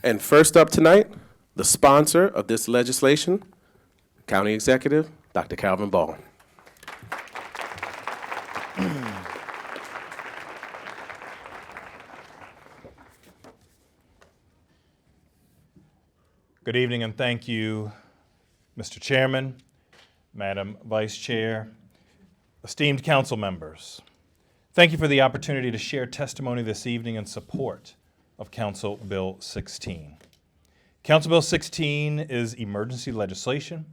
And first up tonight, the sponsor of this legislation, County Executive, Dr. Calvin Ball. Good evening and thank you, Mr. Chairman, Madam Vice Chair, esteemed council members. Thank you for the opportunity to share testimony this evening in support of Council Bill 16. Council Bill 16 is emergency legislation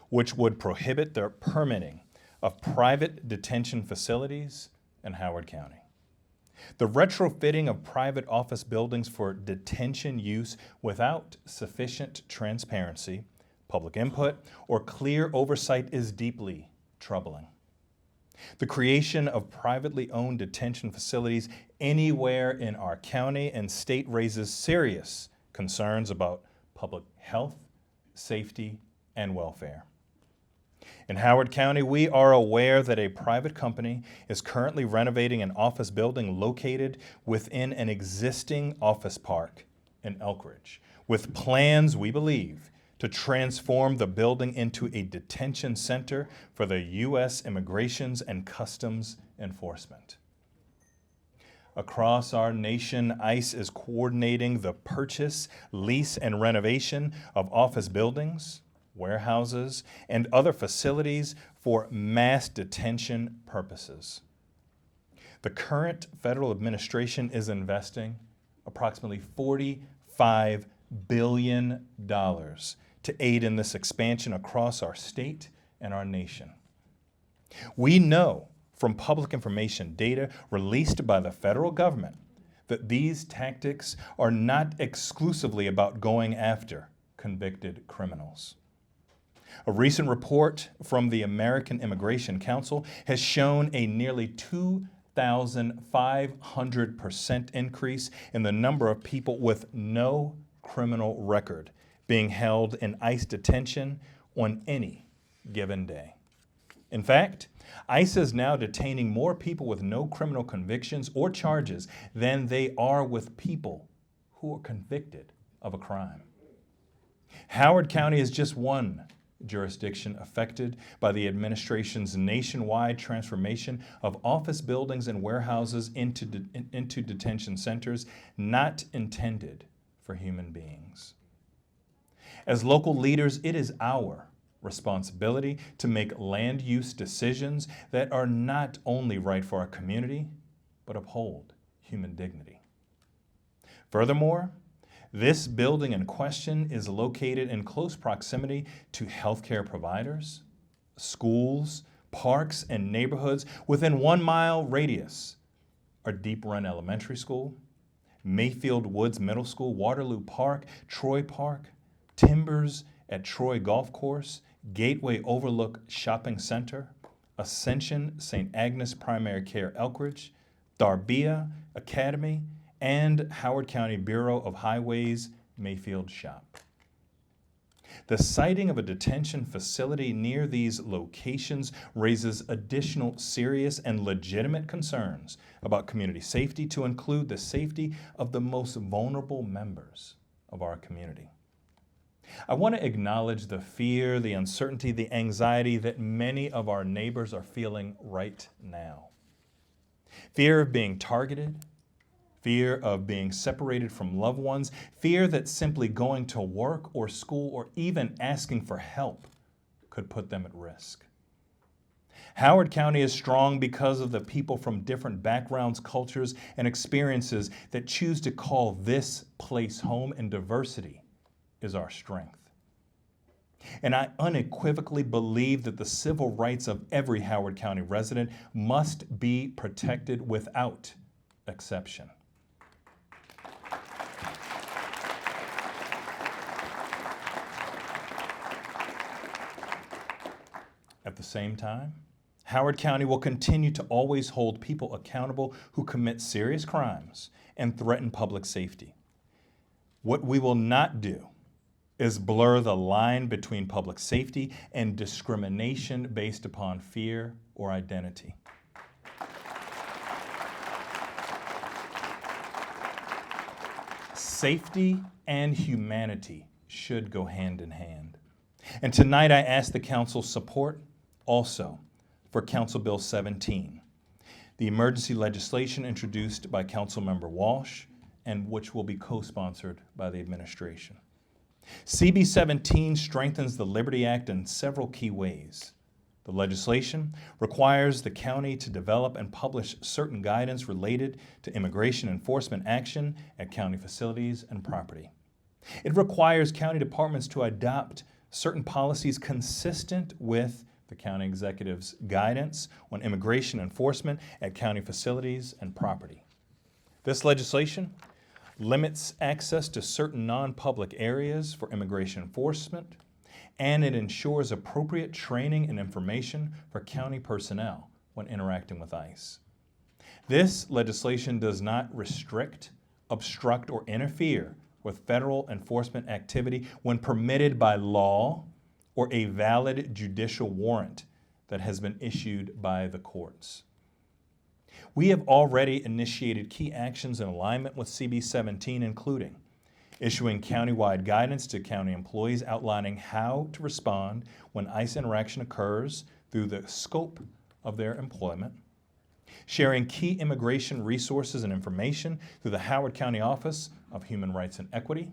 which would prohibit the permitting of private detention facilities in Howard County. The retrofitting of private office buildings for detention use without sufficient transparency, public input, or clear oversight is deeply troubling. The creation of privately owned detention facilities anywhere in our county and state raises serious concerns about public health, safety, and welfare. In Howard County, we are aware that a private company is currently renovating an office building located within an existing office park in Elkridge, with plans, we believe, to transform the building into a detention center for the U.S. Immigrations and Customs Enforcement. Across our nation, ICE is coordinating the purchase, lease, and renovation of office buildings, warehouses, and other facilities for mass detention purposes. The current federal administration is investing approximately $45 billion to aid in this expansion across our state and our nation. We know from public information data released by the federal government that these tactics are not exclusively about going after convicted criminals. A recent report from the American Immigration Council has shown a nearly 2,500% increase in the number of people with no criminal record being held in ICE detention on any given day. In fact, ICE is now detaining more people with no criminal convictions or charges than they are with people who are convicted of a crime. Howard County is just one jurisdiction affected by the administration's nationwide transformation of office buildings and warehouses into detention centers not intended for human beings. As local leaders, it is our responsibility to make land use decisions that are not only right for our community, but uphold human dignity. Furthermore, this building in question is located in close proximity to healthcare providers, schools, parks, and neighborhoods within 1 mile radius are Deep Run Elementary School, Mayfield Woods Middle School, Waterloo Park, Troy Park, Timbers at Troy Golf Course, Gateway Overlook Shopping Center, Ascension St. Agnes Primary Care Elkridge, Darbia Academy, and Howard County Bureau of Highways Mayfield Shop. The siting of a detention facility near these locations raises additional serious and legitimate concerns about community safety, to include the safety of the most vulnerable members of our community. I want to acknowledge the fear, the uncertainty, the anxiety that many of our neighbors are feeling right now. Fear of being targeted, fear of being separated from loved ones, fear that simply going to work or school or even asking for help could put them at risk. Howard County is strong because of the people from different backgrounds, cultures, and experiences that choose to call this place home, and diversity is our strength. And I unequivocally believe that the civil rights of every Howard County resident must be protected without exception. At the same time, Howard County will continue to always hold people accountable who commit serious crimes and threaten public safety. What we will not do is blur the line between public safety and discrimination based upon fear or identity. Safety and humanity should go hand in hand. And tonight I ask the council's support also for Council Bill 17, the emergency legislation introduced by Councilmember Walsh and which will be co-sponsored by the administration. CB17 strengthens the Liberty Act in several key ways. The legislation requires the county to develop and publish certain guidance related to immigration enforcement action at county facilities and property. It requires county departments to adopt certain policies consistent with the county executive's guidance on immigration enforcement at county facilities and property. This legislation limits access to certain non-public areas for immigration enforcement, and it ensures appropriate training and information for county personnel when interacting with ICE. This legislation does not restrict, obstruct, or interfere with federal enforcement activity when permitted by law or a valid judicial warrant that has been issued by the courts. We have already initiated key actions in alignment with CB17, including issuing countywide guidance to county employees outlining how to respond when ICE interaction occurs through the scope of their employment, sharing key immigration resources and information through the Howard County Office of Human Rights and Equity,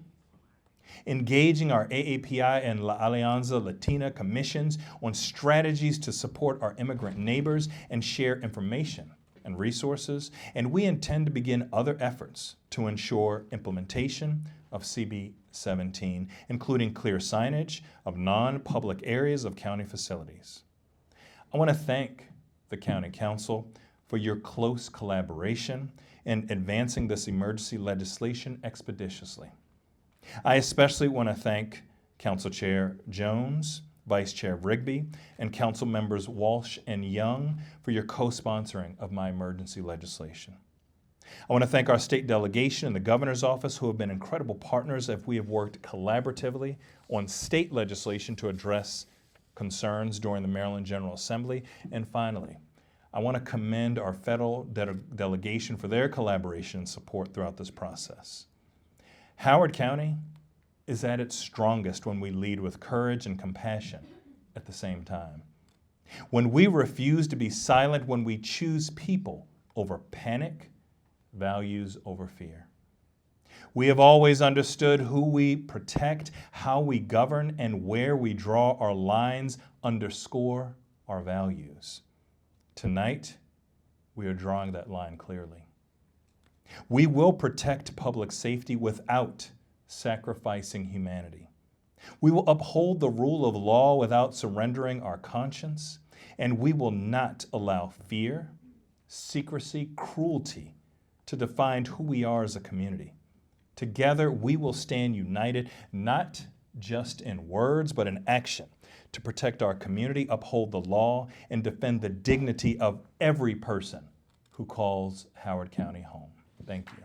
engaging our AAPI and La Alianza Latina commissions on strategies to support our immigrant neighbors and share information and resources, and we intend to begin other efforts to ensure implementation of CB17, including clear signage of non-public areas of county facilities. I want to thank the County Council for your close collaboration in advancing this emergency legislation expeditiously. I especially want to thank Council Chair Jones, Vice Chair Rigby, and Council Members Walsh and Young for your co-sponsoring of my emergency legislation. I want to thank our state delegation and the governor's office who have been incredible partners as we have worked collaboratively on state legislation to address concerns during the Maryland General Assembly. And finally, I want to commend our federal delegation for their collaboration and support throughout this process. Howard County is at its strongest when we lead with courage and compassion at the same time. When we refuse to be silent, when we choose people over panic, values over fear. We have always understood who we protect, how we govern, and where we draw our lines underscore our values. Tonight, we are drawing that line clearly. We will protect public safety without sacrificing humanity. We will uphold the rule of law without surrendering our conscience, and we will not allow fear, secrecy, cruelty to define who we are as a community. Together, we will stand united, not just in words, but in action, to protect our community, uphold the law, and defend the dignity of every person who calls Howard County home. Thank you.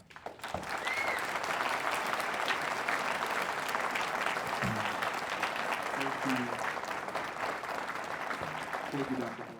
Thank you, Dr.